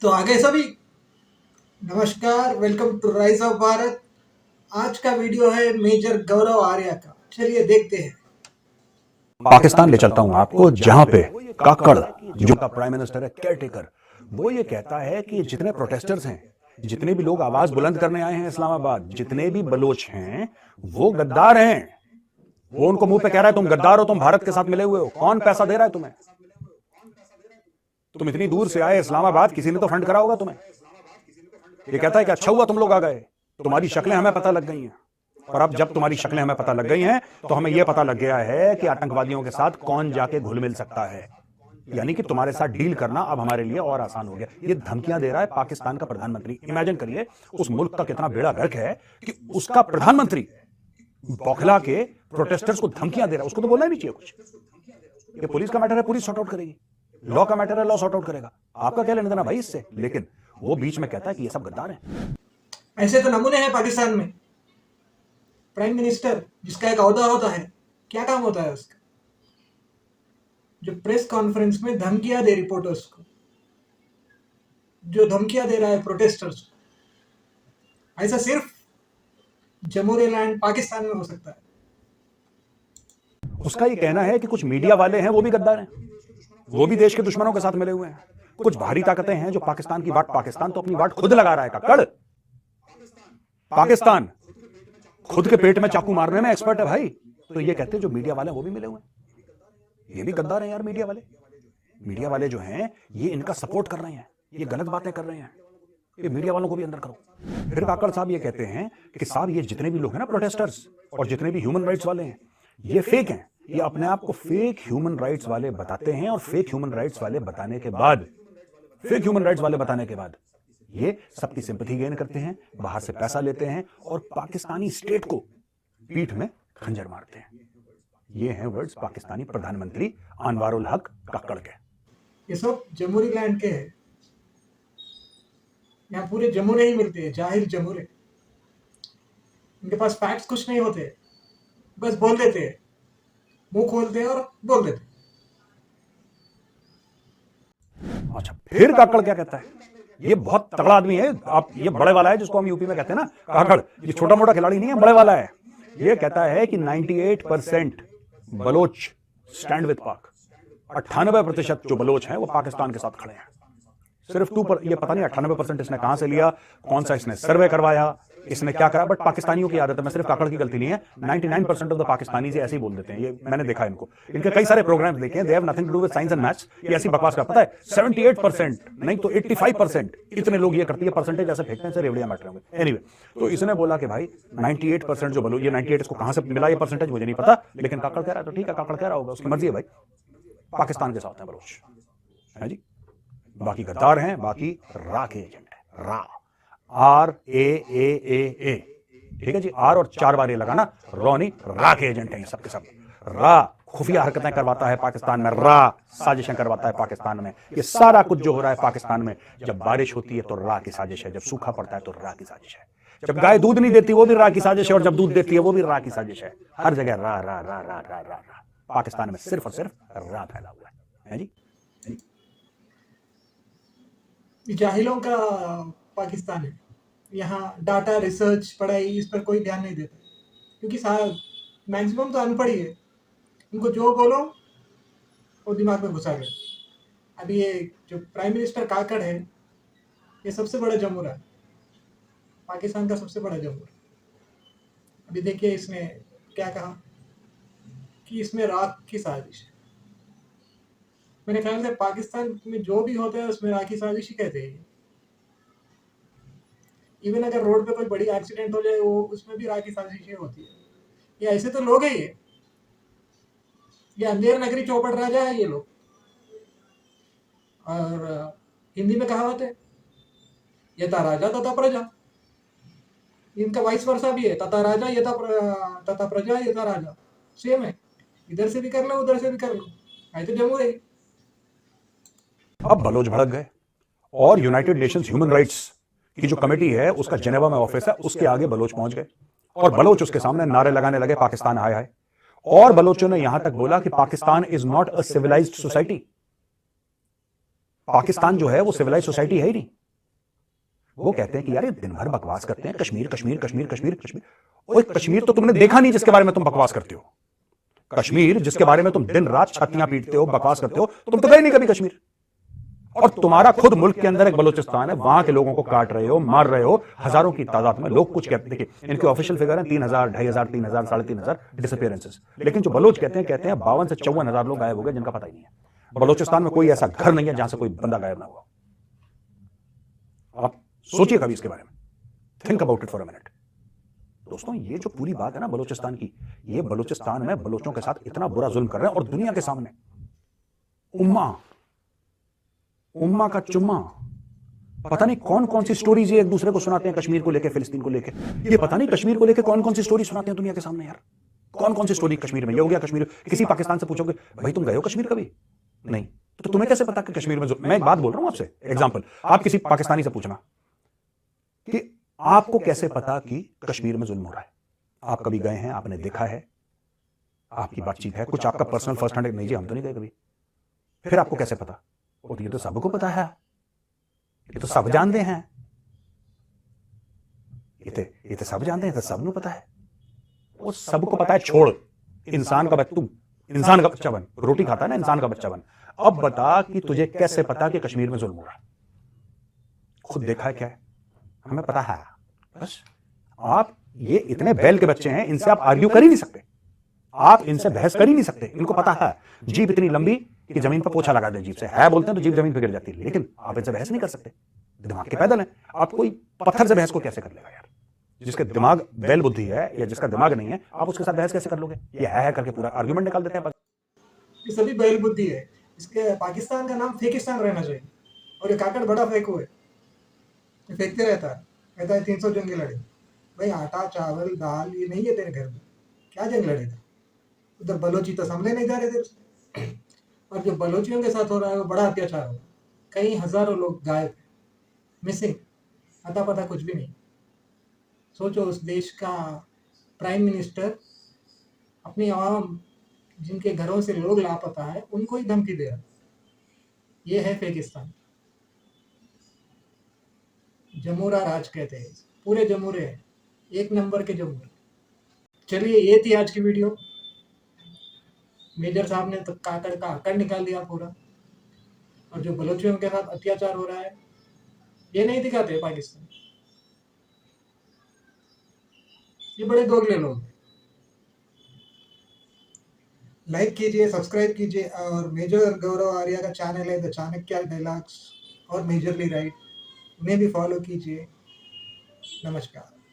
तो आगे सभी नमस्कार, welcome to Rise of Bharat. आज का वीडियो है मेजर गौरव आर्या का। चलिए देखते हैं। पाकिस्तान ले चलता हूं आपको, जहां पे काकड़ जो का प्राइम मिनिस्टर है, केयर टेकर, वो ये कहता है कि जितने प्रोटेस्टर्स हैं, जितने भी लोग आवाज बुलंद करने आए हैं इस्लामाबाद, जितने भी बलोच हैं, वो गद्दार हैं। वो उनको मुंह पे कह रहा है तुम गद्दार हो, तुम भारत के साथ मिले हुए हो। कौन पैसा दे रहा है तुम्हें? तुम इतनी दूर से आए इस्लामाबाद, किसी ने तो फंड करा होगा तुम्हें। ये कहता है कि अच्छा हुआ तुम लोग आ गए, तुम्हारी शक्लें हमें पता लग गई हैं। और अब जब तुम्हारी शक्लें हमें पता लग गई हैं, तो हमें यह पता लग गया है कि आतंकवादियों के साथ कौन जाके घुल मिल सकता है। यानी कि तुम्हारे साथ डील करना अब हमारे लिए और आसान हो गया। ये धमकियां दे रहा है पाकिस्तान का प्रधानमंत्री। इमेजिन करिए उस मुल्क का कितना बेड़ा गर्क है कि उसका प्रधानमंत्री बौखला के प्रोटेस्टर्स को धमकियां दे रहा है। उसको तो बोलना ही नहीं चाहिए कुछ। ये पुलिस का मैटर है, पुलिस सॉर्ट आउट करेगी। लॉ का मैटर है, लॉ सॉर्ट आउट करेगा। आपका क्या लेना देना भाई इससे? लेकिन वो बीच में कहता है कि ये सब गद्दार हैं। ऐसे तो नमूने हैं पाकिस्तान में। प्राइम मिनिस्टर जिसका एक ओहदा होता है, क्या काम होता है उसका? जो प्रेस कॉन्फ्रेंस में धमकियां दे रिपोर्टर्स को, जो धमकियां दे रहा है प्रोटेस्टर्स को। ऐसा सिर्फ जमहूरिया लैंड पाकिस्तान में हो सकता है। उसका ये कहना है कि कुछ मीडिया वाले हैं वो भी गद्दार हैं, वो भी देश के दुश्मनों के साथ मिले हुए हैं। कुछ बाहरी ताकतें हैं जो पाकिस्तान की वाट, पाकिस्तान तो अपनी वाट खुद लगा रहा है। काकड़, पाकिस्तान खुद के पेट में चाकू मारने में एक्सपर्ट है भाई। तो ये कहते हैं जो मीडिया वाले हैं वो भी मिले हुए हैं। ये भी गद्दार हैं यार। मीडिया वाले जो हैं ये इनका सपोर्ट कर रहे हैं, ये गलत बातें कर रहे हैं। ये मीडिया वालों को भी अंदर करो। फिर काकड़ साहब ये कहते हैं कि साहब ये जितने भी लोग हैं ना प्रोटेस्टर्स, और जितने भी ह्यूमन राइट्स वाले हैं, ये फेक हैं। ये अपने आप को फेक ह्यूमन राइट्स वाले बताते हैं, और फेक ह्यूमन राइट्स वाले बताने के बाद ये सबकी सिंपैथी गेन करते हैं, बाहर से पैसा लेते हैं और पाकिस्तानी स्टेट को पीठ में खंजर मारते हैं। ये हैं वर्ड्स पाकिस्तानी प्रधानमंत्री अनवारुल हक काकड़ के। ये सब जमहूरी लैंड के हैं। यहाँ पूरे जमूरे ही मिलते हैं, जाहिर जमूरे। उनके पास फैक्ट्स कुछ नहीं होते, बस बोल देते हैं, मुंह खोलते हैं और बोल देते हैं। अच्छा, फिर काकड़ क्या कहता है? ये बहुत तगड़ा आदमी है। आप, ये बड़े वाला है जिसको हम यूपी में कहते हैं ना काकड़। ये छोटा मोटा खिलाड़ी नहीं है, बड़े वाला है। ये कहता है कि 98% बलोच स्टैंड विद पाक। 98% जो बलोच हैं वो पाकिस्तान के साथ खड़े हैं। सिर्फ 2 पर, ये पता नहीं 98% इसने कहां से लिया, कौन सा इसने सर्वे करवाया, इसने क्या करा, बट पाकिस्तानियों की आदत है। मैं सिर्फ काकड़ की गलती नहीं है, 99% ऑफ द पाकिस्तानी ऐसे ही बोल देते हैं। ये मैंने देखा इनको, इनके कई सारे प्रोग्राम्स देखे हैं। They have nothing to do with science and maths. ये ऐसी बकवास का, पता है 78% नहीं तो 85% इतने लोग ये करती है। परसेंटेज ऐसे फेंकते हैं, रेवड़ियां बैठ रहे होंगे। एनीवे, तो इसने बोला कि भाई 98% जो बोलो, ये 98 इसको कहां से मिला ये परसेंटेज मुझे नहीं पता, लेकिन काकड़ कह रहा है तो ठीक है, काकड़ कह रहा होगा, उसकी मर्जी है भाई। पाकिस्तान के साथ है बलोच, है जी। बाकी गद्दार हैं, बाकी रा के एजेंट है। रा, RAAAA, ठीक है जी। आर और 4 बार ये लगाना, रॉ नहीं, रा के एजेंट हैं सबके सब। रा खुफिया हरकतें करवाता है पाकिस्तान में, रा साजिशें करवाता है पाकिस्तान में। ये सारा कुछ जो हो रहा है पाकिस्तान में, जब बारिश होती है तो रा की साजिश है, जब सूखा पड़ता है तो रा की साजिश है, जब गाय दूध नहीं देती वो भी रा की साजिश है, और जब दूध देती है वो भी रा की साजिश है। हर जगह रा रा रा रा रा रा रा। पाकिस्तान में सिर्फ और सिर्फ रा फैला हुआ है जी। जाहिलों का पाकिस्तान है। यहाँ डाटा, रिसर्च, पढ़ाई, इस पर कोई ध्यान नहीं देता, क्योंकि मैक्सिमम तो अनपढ़ ही है। उनको जो बोलो वो दिमाग में घुसा गया। अभी ये जो प्राइम मिनिस्टर काकड़ है, ये सबसे बड़ा जमूरा है, पाकिस्तान का सबसे बड़ा जमूरा। अभी देखिए इसने क्या कहा कि इसमें राख की साजिश है। मेरे ख्याल से पाकिस्तान में जो भी होता है उसमें राख की साजिश ही कहते हैं। इवन अगर रोड पे कोई बड़ी एक्सीडेंट हो जाए, वो उसमें भी राख की साजिश ही होती है। ये ऐसे तो लोग हैं, ये अंधेर नगरी चौपड़ राजा है ये लोग। और हिंदी में कहावत है, यथा राजा तथा प्रजा। इनका वाइस वर्सा भी है, तथा राजा तथा प्रजा यथा राजा। सेम है, इधर से भी कर लो उधर से भी कर लो, आई तो जमहूर है। अब बलोच भड़क गए, और यूनाइटेड नेशंस ह्यूमन राइट्स की जो कमेटी है उसका जेनेवा में ऑफिस है, उसके आगे बलोच पहुंच गए, और बलोच उसके सामने नारे लगाने लगे, पाकिस्तान हाय हाय। और बलोचों ने यहां तक बोला कि Pakistan is not a civilised society. Pakistan जो है वो सिविलाइज सोसाइटी है ही नहीं। वो कहते हैं कि यार ये दिन भर बकवास करते हैं, कश्मीर कश्मीर कश्मीर कश्मीर कश्मीर। ओए कश्मीर तो तुमने देखा नहीं जिसके बारे में तुम बकवास करते हो। कश्मीर जिसके बारे में तुम दिन रात छातियां पीटते हो, बकवास करते हो, तुम तो गए नहीं कभी कश्मीर। और तुम्हारा खुद मुल्क के अंदर एक बलूचिस्तान है, वहां के लोगों को काट रहे हो, मार रहे हो, हजारों की तादाद में। लोग कुछ कहते हैं, देखिए इनके ऑफिशियल फिगर है 3,000, 2,500, 3,000, 3,500 डिसअपियरेंसेस, लेकिन जो बलोच कहते हैं 52 से 54,000 लोग गायब हो गए जिनका पता ही नहीं है। बलोचिस्तान में कोई ऐसा घर नहीं है जहां से कोई बंदा गायब ना हुआ। आप सोचिए कभी इसके बारे में, think about it for a minute. दोस्तों ये जो पूरी बात है ना बलूचिस्तान की, ये बलूचिस्तान में बलोचों के साथ इतना बुरा जुल्म कर रहे हैं और दुनिया के सामने उम्मा का चुम्मा, पता नहीं कौन कौन सी स्टोरीज ये एक दूसरे को सुनाते हैं कश्मीर को लेके, फिलिस्तीन को लेके। ये पता नहीं कश्मीर को लेके कौन कौन सी स्टोरी सुनाते हैं दुनिया के सामने यार। कौन कौन सी स्टोरी कश्मीर में, ये हो गया कश्मीर। किसी पाकिस्तान से पूछोगे भाई तुम गए हो कश्मीर कभी? नहीं। तो तुम्हें कैसे पता कि कश्मीर में मैं एक बात बोल रहा हूं आपसे, एग्जाम्पल, आप किसी पाकिस्तानी से पूछना कि आपको कैसे पता कि कश्मीर में जुल्म हो रहा है। आप कभी गए हैं, आपने देखा है, आपकी बातचीत है, कुछ आपका पर्सनल फर्स्ट हैंड, नहीं जी हम तो नहीं गए कभी। फिर आपको कैसे पता? ये तो सबको पता है, ये तो सब जानते हैं, ये तो सब जानते हैं, तो सबको पता है। वो सबको पता है, छोड़ इंसान का बच्चा, इंसान का बच्चा बन, रोटी खाता है ना, इंसान का बच्चा बन। अब बता कि तुझे कैसे पता कि कश्मीर में जुल्म हो रहा है? खुद देखा है क्या है? हमें पता है बस। आप ये इतने बैल के बच्चे हैं, इनसे आप आर्ग्यू कर ही नहीं सकते, आप इनसे बहस कर ही नहीं सकते। इनको पता है जीप इतनी लंबी कि जमीन पर पोछा लगा दे जीप से, है बोलते हैं तो जीप जमीन पर गिर जाती है, लेकिन आप इनसे बहस नहीं कर सकते। दिमाग के पैदल हैं। आप कोई पत्थर से बहस को कैसे कर लेगा यार? जिसके दिमाग बैल बुद्धि है या जिसका दिमाग नहीं है, आप उसके साथ बहस कैसे कर लोगे? ये है करके पूरा आर्ग्यूमेंट निकाल देते हैं। ये सभी बैल बुद्धि है। इसके पाकिस्तान का नाम फेकिस्तान रहना चाहिए। और ये काकड़ बड़ा फेंको है, ये फेंकते रहता है, कहता है 300 जंग लड़े। भाई आटा चावल दाल ये नहीं है तेरे घर में, क्या जंग लड़े थे? उधर बलोची तो समझे नहीं जा रहे थे। और जो बलोचियों के साथ हो रहा है वो बड़ा अत्याचार हो रहा है। कई हजारों लोग गायब हैं, मिसिंग, अता पता कुछ भी नहीं। सोचो उस देश का प्राइम मिनिस्टर अपनी आवाम, जिनके घरों से लोग लापता है, उनको ही धमकी दे रहा। ये है फेकिस्तान। जमूरा राज कहते हैं, पूरे जमूरे हैं, एक नंबर के जमूरे। चलिए ये थी आज की वीडियो। मेजर साहब ने तो काकड़ का आकड़ निकाल दिया पूरा। और जो बलोचियों के साथ अत्याचार हो रहा है ये नहीं दिखाते पाकिस्तान। ये बड़े दोगले लोग। लाइक कीजिए, सब्सक्राइब कीजिए, और मेजर गौरव आर्या का चैनल है द चाणक्य डायलॉग्स और मेजरली राइट, उन्हें भी फॉलो कीजिए। नमस्कार।